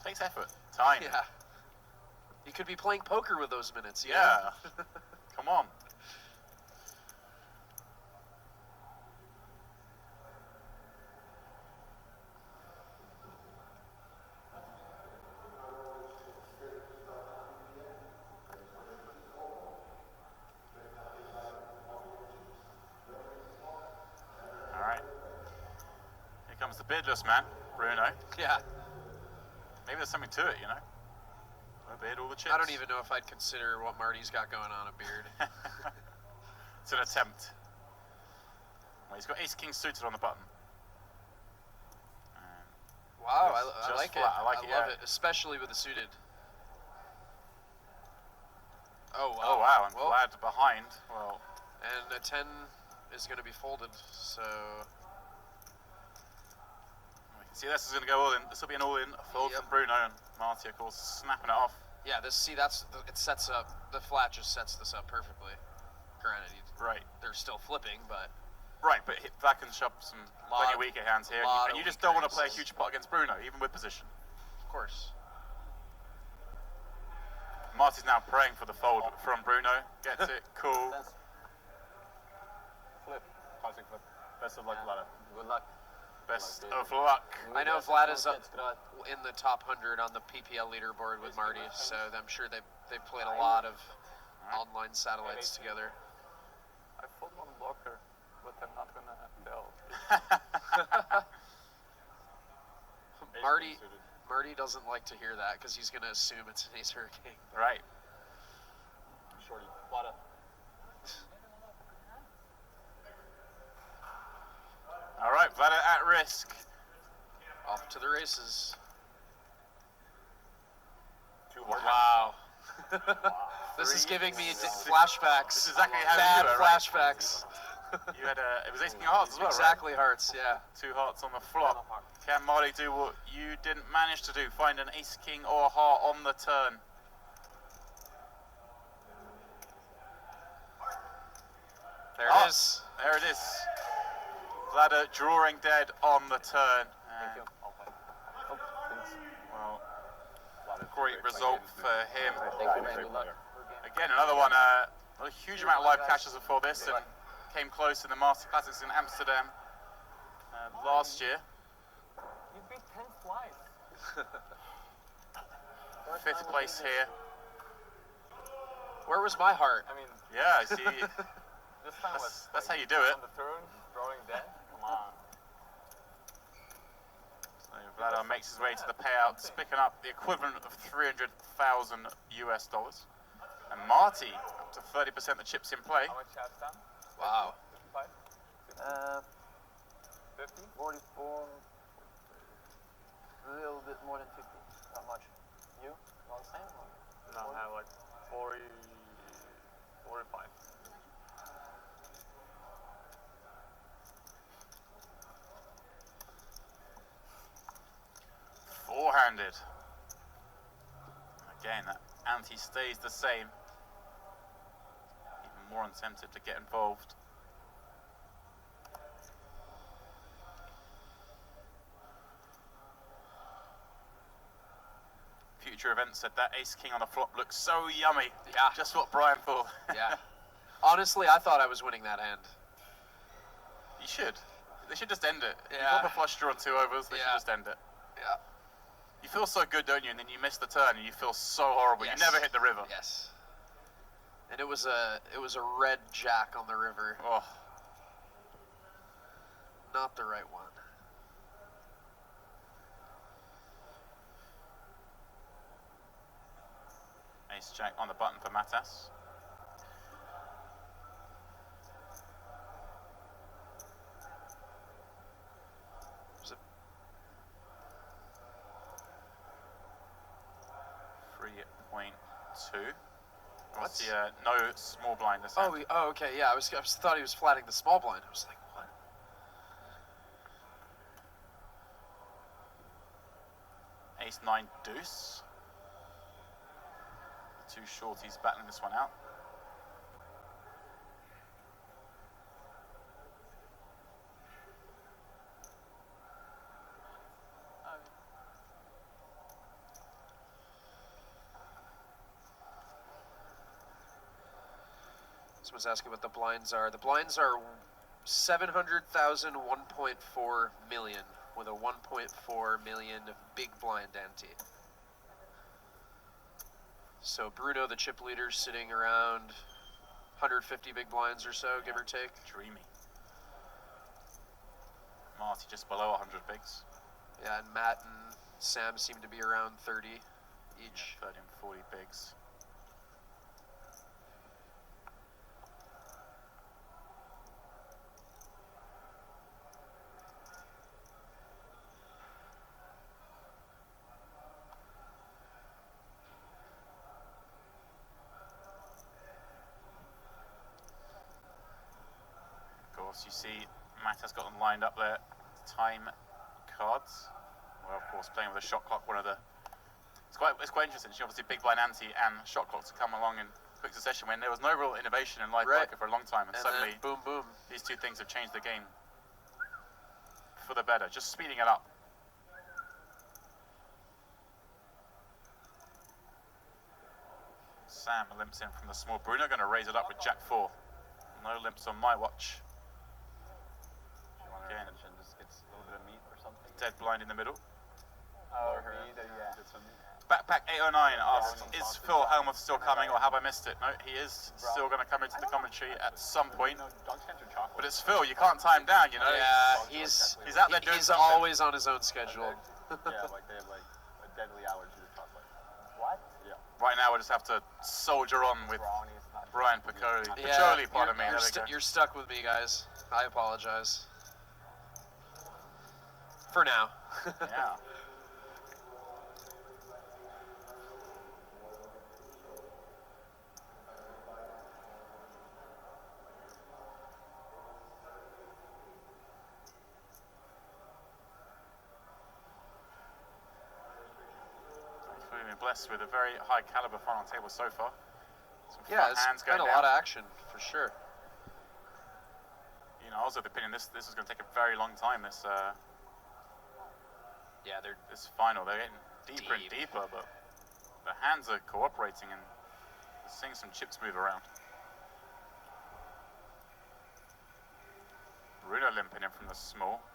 Takes effort. Time. Yeah. You could be playing poker with those minutes, you know? Yeah. Come on. The beardless man, Bruno. Yeah. Maybe there's something to it, you know? No beard, all the chips. I don't even know if I'd consider what Marty's got going on a beard. It's an attempt. Well, he's got ace-king suited on the button. Wow, I like it. I like it, love it, especially with the suited. Oh, wow. Oh, wow, and well, Vlad behind. Well, and a 10 is going to be folded, so... See, this is going to go all in. This will be an all-in fold from Bruno, and Marty, of course, snapping it off. Yeah, it sets up, the flat just sets this up perfectly. Granted, they're still flipping, but... Right, but Vlad can shove some plenty of weaker hands here, and you just don't want to play a huge pot against Bruno, even with position. Of course. Marty's now praying for the fold from Bruno. Gets it, cool. Flip. Classic flip. Best of luck, Vlad. Good luck. Best of luck. I know Vlad is up in the top 100 on the PPL leaderboard with Marty, so I'm sure they've played a lot of online satellites together. I fold one blocker, but I'm not gonna tell. Marty doesn't like to hear that because he's gonna assume it's an ace or a king. Right. Shorty. Water. All right, Vlad at risk. Off to the races. Wow. This is giving me flashbacks. This is exactly how bad you do it, flashbacks. You had it was ace-king hearts as well, exactly, right? Hearts, yeah. 2 hearts on the flop. Can Marty do what you didn't manage to do? Find an ace-king or a heart on the turn. There it is. There it is. Vlada drawing dead on the turn. Thank you. Okay. Oh, thanks. Well, Vlada's a great result for him. Thank you, man. Good luck. Again, another one, not a huge amount of live catches before this, and came close in the Master Classics in Amsterdam last year. You beat 10 flies. 5th place here. Where was my heart? I mean, Yeah, see, this time was that's how like, you do it. on the turn, throwing dead. Come on. So Vlada makes his way to the payouts, picking up the equivalent of $300,000 US. And Marty, up to 30% the chips in play. How much has done? Wow. 55? 50? 44, a little bit more than 50, not much. You? All the same? Or? No, I have like 40, 45. Four-handed. Again, that ante stays the same. Even more incentive to get involved. Future Event said that ace-king on the flop looks so yummy. Yeah. Just what Brian thought. Yeah. Honestly, I thought I was winning that hand. You should. They should just end it. Yeah. You got the flush draw on 2 overs, they Yeah. should just end it. Yeah. You feel so good, don't you? And then you miss the turn and you feel so horrible. Yes. You never hit the river. Yes. And it was a red jack on the river. Oh. Not the right one. Ace jack on the button for Mathis. Was it 3.2. What's- What's the no small blind this hand? okay, yeah. I was thought he was flatting the small blind. I was like, what? Ace 9 deuce. The 2 shorties battling this one out. Someone's asking what the blinds are. The blinds are 700,000, 1.4 million, with a 1.4 million big blind ante. So Bruno, the chip leader, sitting around 150 big blinds or so, give or take. Dreamy. Marty just below 100 bigs. Yeah, and Matt and Sam seem to be around 30 each. Yeah, 30 and 40 bigs. You see Matt has got them lined up there. Time cards. Well, of course, playing with a shot clock. It's quite interesting. She obviously big blind ante and shot clocks to come along in quick succession when there was no real innovation in live poker for a long time, and suddenly then boom, boom. These two things have changed the game for the better. Just speeding it up. Sam limps in from the small. Bruno going to raise it up with Jack 4. No limps on my watch. Again. Just gets a little bit of meat or something. Dead blind in the middle. Oh, meat, yeah. Backpack 809 asked, is Phil Helmuth still coming or have I missed it? No, he is still going to come into the commentary at some point. But it's Phil, you can't time down, you know. Yeah, he's out there doing he's something. always on his own schedule. Yeah, like they have like a deadly allergy to chocolate. What? Yeah. Right now we'll just have to soldier on with Brownies, not Brian Piccoli. Yeah, Piccoli, pardon me. you're stuck with me, guys. I apologize. For now. Yeah. We've been blessed with a very high caliber final table so far. Some fun It's hands been going a down. lot of action, for sure. you know, I was of the opinion this is going to take a very long time. This Yeah, they're this final, they're getting deeper and Deep. deeper, but the hands are cooperating and seeing some chips move around. Bruno limping in from the small.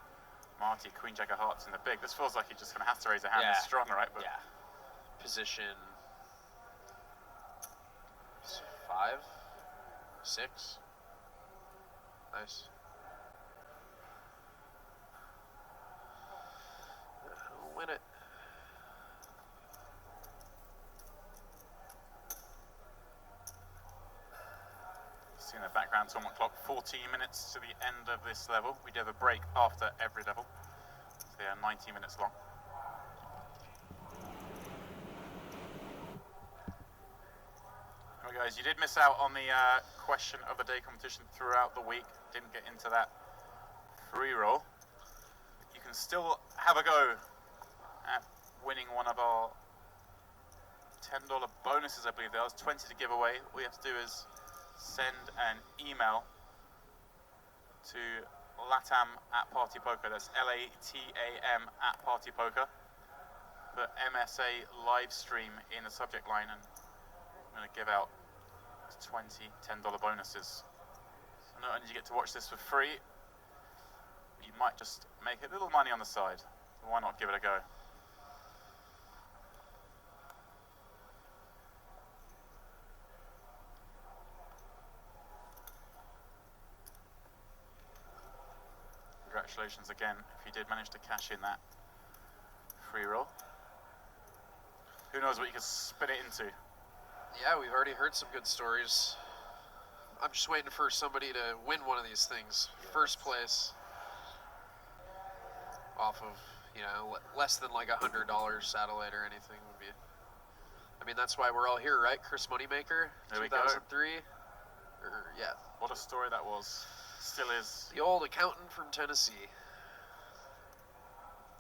Marty, Queen Jack of Hearts in the big. This feels like he's just going to have to raise a hand. Yeah. It's strong, right? But yeah. Position 5, 6. Nice. Who'll win it? see in the background tournament clock, 14 minutes to the end of this level. We do have a break after every level. So they are 90 minutes long. Well, guys, you did miss out on the question of the day competition throughout the week. Didn't get into that free roll. You can still have a go at winning one of our $10 bonuses, I believe there was 20 to give away. All you have to do is send an email to latam@partypoker. That's LATAM @partypoker. Put MSA live stream in the subject line, and I'm going to give out 20 $10 bonuses. So not only do you get to watch this for free, you might just make a little money on the side. So why not give it a go? Congratulations again if you did manage to cash in that free roll. Who knows what you can spin it into? Yeah, we've already heard some good stories. I'm just waiting for somebody to win one of these things. Yes. First place. Off of, you know, less than like $100 satellite or anything would be. I mean, that's why we're all here, right? Chris Moneymaker, There we go. 2003. Or, yeah, What a story that was. Still is. the old accountant from Tennessee.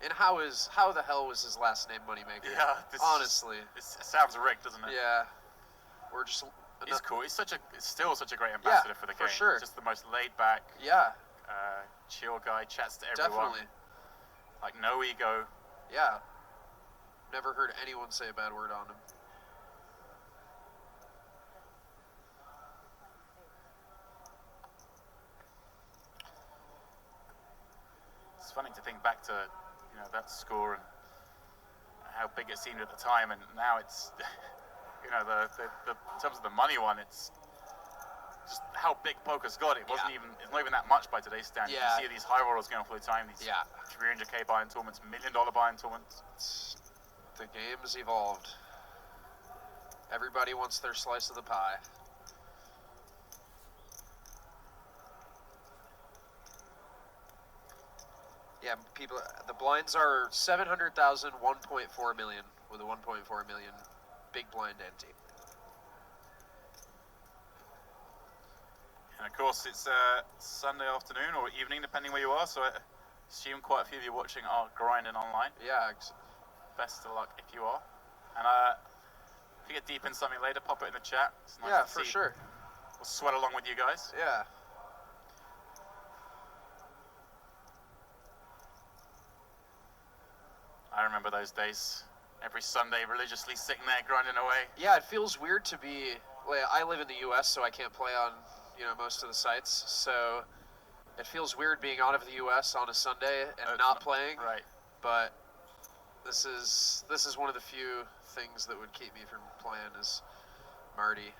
And how the hell was his last name Moneymaker? Yeah, Honestly. It sounds rigged, doesn't it? Yeah. We're just. He's cool. He's still such a great ambassador for the game. for sure. Just the most laid back, Yeah, chill guy. Chats to everyone. definitely. Like no ego. Yeah. Never heard anyone say a bad word on him. It's funny to think back to, you know, that score and how big it seemed at the time, and now it's, you know, the in terms of the money one, it's just how big poker's got. It's not even that much by today's standards. Yeah. You see these high rollers going all the time, these Yeah. 300k buy-in tournaments, $1 million buy-in tournaments. The game's evolved. Everybody wants their slice of the pie. Yeah, people. The blinds are 700,000, 1.4 million with a 1.4 million big blind ante. And of course, it's Sunday afternoon or evening, depending where you are. So I assume quite a few of you watching are grinding online. Yeah, Best of luck if you are. And if you get deep in something later, pop it in the chat. It's nice yeah, to for see. sure. We'll sweat along with you guys. Yeah. I remember those days. Every Sunday, religiously sitting there grinding away. Yeah, it feels weird to be. Like, I live in the U.S., so I can't play on, you know, most of the sites. So it feels weird being out of the U.S. on a Sunday and not playing. Right. But this is one of the few things that would keep me from playing is Marty.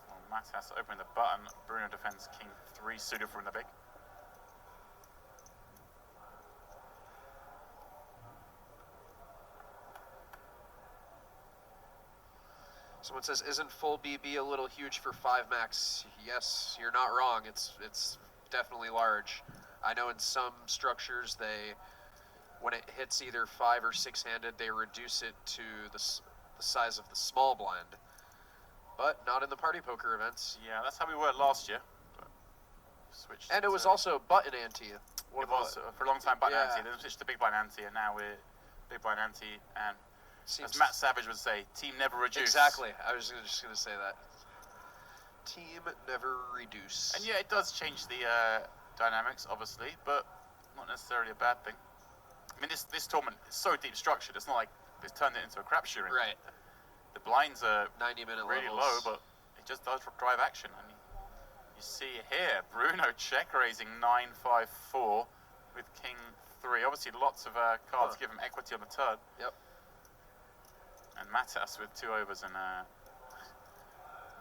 Well, Mathis opening the button. Bruno defends King 3 suited from the big. Someone says, "Isn't full BB a little huge for 5 max?" Yes, you're not wrong. It's definitely large. I know in some structures when it hits either 5 or 6-handed, they reduce it to the size of the small blind, but not in the party poker events. Yeah, that's how we were last year. But switched. And it was also button ante. It was for a long time button Yeah. ante. Then we switched to big blind ante, and now we're big blind ante. And Seems as Matt Savage would say, team never reduce. Exactly. I was just going to say that. team never reduce. And yeah, it does change the dynamics, obviously, but not necessarily a bad thing. I mean, this tournament is so deep structured. It's not like it's turned it into a crapshoot. Right. The blinds are 90-minute really levels. low, but it just does drive action. And you see here, Bruno check raising 9-5-4 with King 3. Obviously, lots of cards give him equity on the turn. Yep. And Mathis with 2 overs and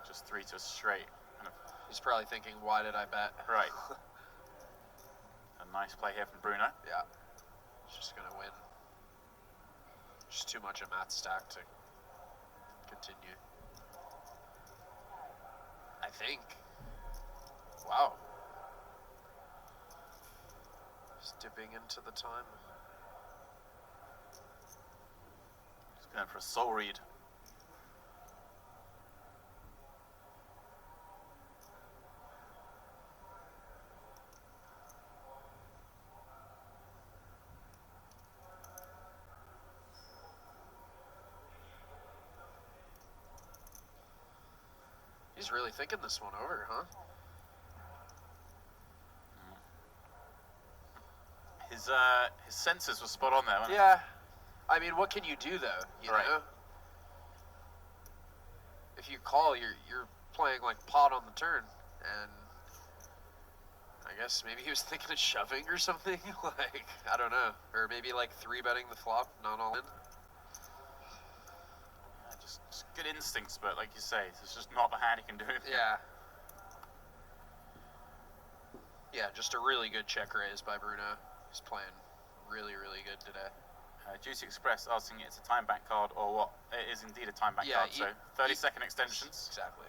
just 3 to a straight. Kind of, He's probably thinking, why did I bet? right. A nice play here from Bruno. Yeah. He's just going to win. Just too much of Matt's stack to continue. I think. Wow. Just dipping into the time. He's going for a soul read. He's really thinking this one over, huh? His senses were spot on there, weren't Yeah. I mean, what can you do though? You Right. know, if you call, you're playing like pot on the turn, and I guess maybe he was thinking of shoving or something. Like, I don't know, or maybe like 3-betting the flop, not all in. Yeah, just good instincts, but like you say, it's just not the hand he can do. Yeah. Yeah, just a really good check raise by Bruno. He's playing really, really good today. Juicy Express asking it's a time bank card or what? It is indeed a time bank Yeah, card, so 30-second extensions. Exactly.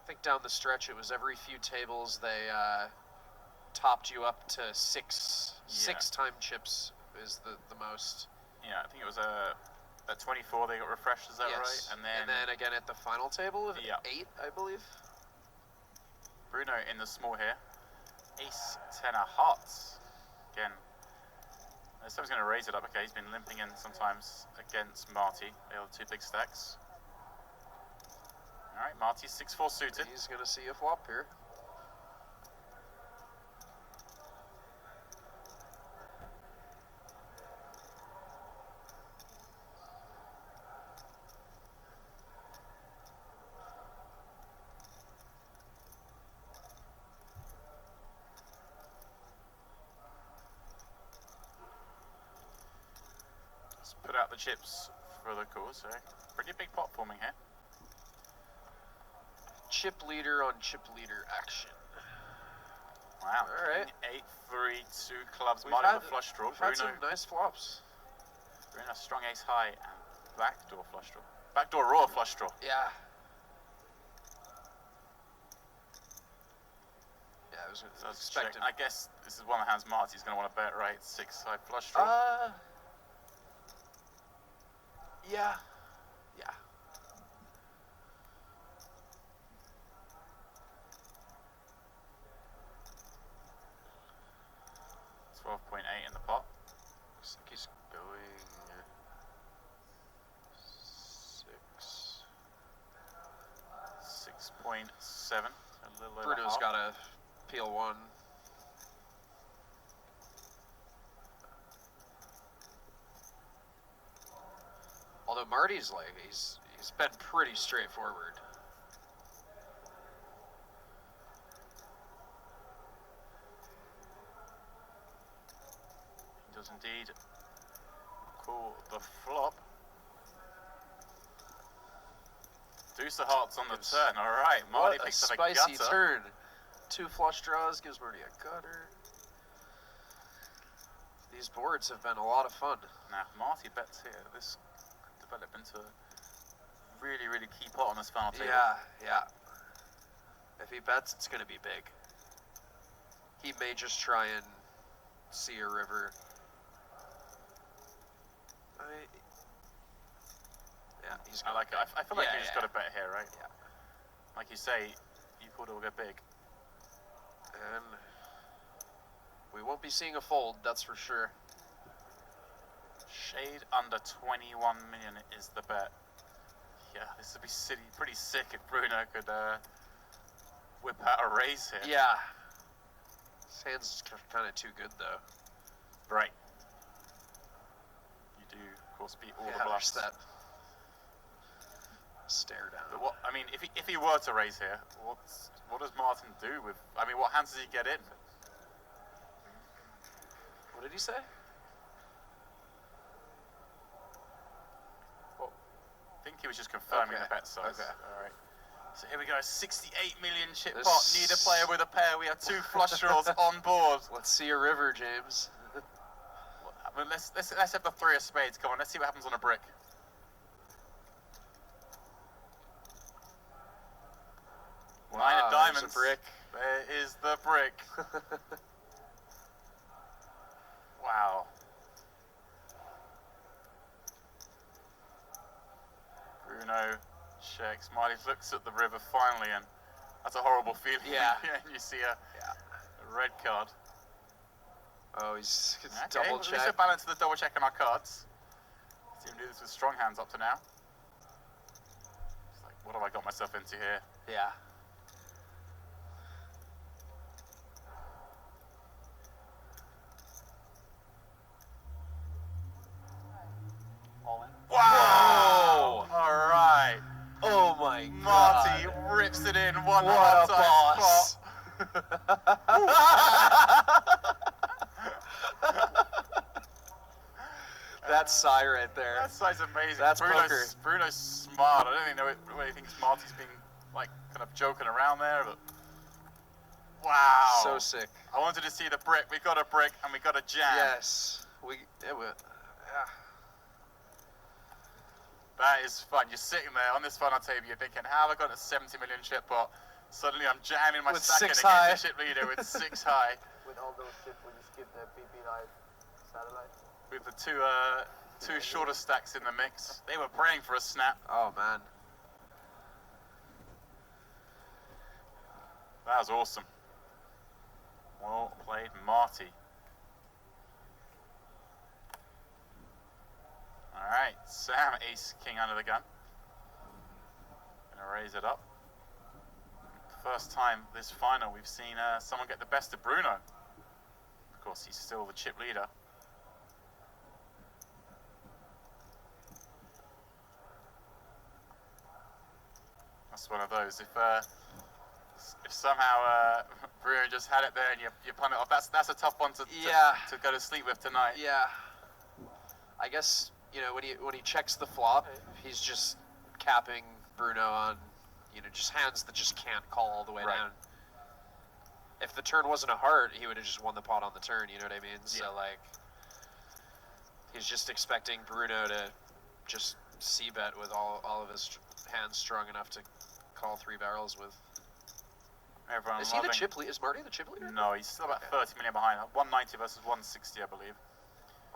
I think down the stretch it was every few tables they topped you up to six time chips is the most. Yeah, I think it was at 24 they got refreshed, is that right? And then again at the final table, Yeah. 8, I believe. Bruno in the small here. Ace 10 of hearts. Again, this time's going to raise it up. Okay, he's been limping in sometimes against Marty. They are the 2 big stacks. All right, Marty 6-4 suited. He's going to see a flop here. Let's put out the chips for the call. So pretty big pot forming here. Chip leader on chip leader action. Wow. All right. 8-3, 2 clubs. We've Marty had, with a flush draw. we've had Bruno, some nice flops. Bruno strong ace high and backdoor flush draw. Backdoor raw flush draw. Yeah. Yeah, I was So expecting. I guess this is one of the hands Marty's going to want to bet, right? 6 high flush draw. Yeah. Yeah. 12.8 in the pot. Looks like he's going 6. 6.7. A little over Bruno's half. got a peel 1. Although Marty's like he's been pretty straightforward. He does indeed call the flop. Deuce of hearts on the Gives- turn. All right, Marty What a picks up a spicy gutter. turn. 2 flush draws gives Marty a gutter. These boards have been a lot of fun. Now, Marty bets here. This could develop into a really, really key pot on this final table. Yeah. If he bets, it's going to be big. He may just try and see a river. Yeah, he's I going like it. I feel like you just got to bet here, right? Yeah. Like you say, you called it will go big. And we won't be seeing a fold, that's for sure. Shade under 21 million is the bet. Yeah, this would be pretty sick if Bruno could whip out a raise here. Yeah. His hand's kind of too good, though. Right. You do, of course, beat all the Yeah, bluffs. there's that stare down. But what, I mean, if he were to raise here, what does Martin do with? I mean, what hands does he get in? What did he say? I think he was just confirming Okay. the bet size. Okay. All right. So here we go. 68 million chip This- pot. Need a player with a pair. We have 2 flush draws on board. Let's see a river, James. I mean, let's have the 3 of spades. Come on, let's see what happens on a brick. Wow, 9 of diamonds. there's a brick. There is the brick. Wow. Bruno checks. Mathis looks at the river finally, and that's a horrible feeling. Yeah. And you see a red card. Oh, he's Okay, double at least check. a balance to the double check on our cards. See him do this with strong hands up to now. It's like, what have I got myself into here? Yeah. All in. Wow! All right. Oh my Marty god. rips it in What one a more time. boss. That's Psy right there. That side's amazing. That's poker. Bruno's smart. I don't even know whether he thinks Marty's being like kind of joking around there, but wow. So sick. I wanted to see the brick. We got a brick and we got a jam. Yes. Yeah. That is fun. You're sitting there on this final table, you're thinking, how have I got a 70 million chip pot? Suddenly I'm jamming my With stack in 6 against high. the chip leader with 6 high. With all those chips, would you skip the PP Live satellite? With the two shorter stacks in the mix. They were praying for a snap. Oh man. That was awesome. Well played, Marty. Alright, Sam, ace, king under the gun. Gonna raise it up. First time this final we've seen someone get the best of Bruno. Of course, he's still the chip leader. That's one of those. If somehow Bruno just had it there and you punt it off, that's a tough one to go to sleep with tonight. Yeah. I guess, you know, when he checks the flop, he's just capping Bruno on, you know, just hands that just can't call all the way Right. down. If the turn wasn't a heart, he would have just won the pot on the turn, you know what I mean? So, Yeah. like, he's just expecting Bruno to just c-bet with all of his hands strong enough to call 3 barrels with. Everyone Is he the chip leader? Is Marty the chip leader? No, he's still about 30 million behind. 190 versus 160, I believe.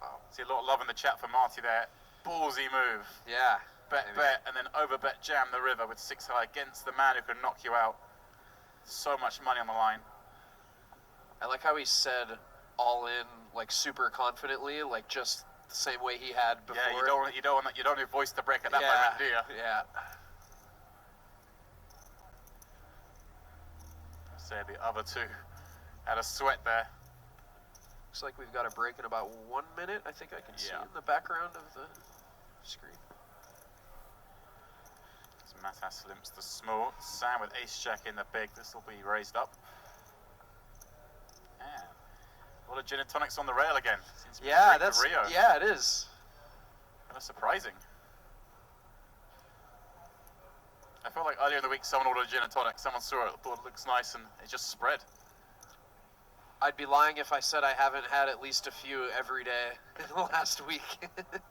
Wow. See a lot of love in the chat for Marty there. Ballsy move. Yeah. Bet, Maybe. bet, and then over bet jam the river with 6 high against the man who can knock you out. So much money on the line. I like how he said all in, like, super confidently, like just the same way he had before. Yeah, you don't want to voice the break at that yeah. moment, do you? Yeah. Say the other two had a sweat there. Looks like we've got a break in about 1 minute. I think I can see Yeah. in the background of the screen. As Mathis limps the small. Sam with ace jack in the big. This will be raised up. Yeah. A lot of gin and tonics on the rail again. Seems to be Yeah, a drink that's of Rio. yeah, it is. Kind of surprising. I felt like earlier in the week someone ordered a gin and tonic. Someone saw it, thought it looks nice, and it just spread. I'd be lying if I said I haven't had at least a few every day in the last week. It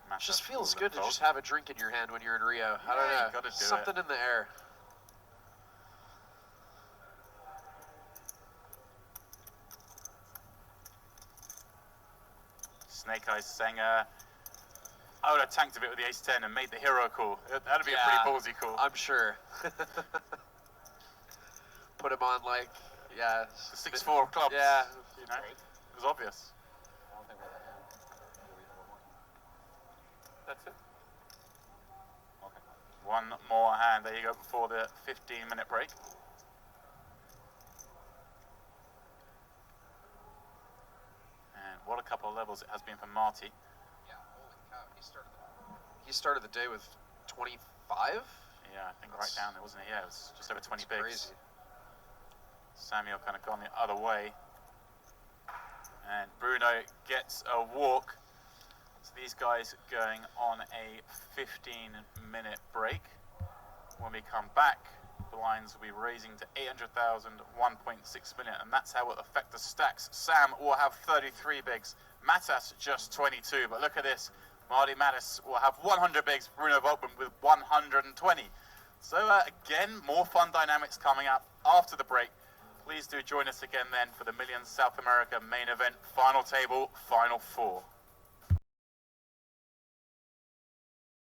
Mathis just feels will good to fold. just have a drink in your hand when you're in Rio. I don't Yeah, know. you gotta do Something in the air. Snake Eyes saying, I would have tanked a bit with the ace-10 and made the hero call. That'd be a Yeah. pretty ballsy call. I'm sure. Put him on like, yeah. The 6-4 clubs. Yeah. You know, it was obvious. I don't think with a hand. That's it? Okay. One more hand, there you go, before the 15-minute break. And what a couple of levels it has been for Marty. Yeah, holy cow. He started the day with 25? Yeah, I think right down there, wasn't it? Yeah, it was just over 20 That's bigs. crazy. Samuel kind of gone the other way. And Bruno gets a walk. So these guys going on a 15-minute break. When we come back, the lines will be raising to 800,000, 1.6 million, and that's how it will affect the stacks. Sam will have 33 bigs, Mathis just 22, but look at this. Marty Mathis will have 100 bigs, Bruno Volkman with 120. So again, more fun dynamics coming up after the break. Please do join us again then for the Millions South America main event, final table, final four.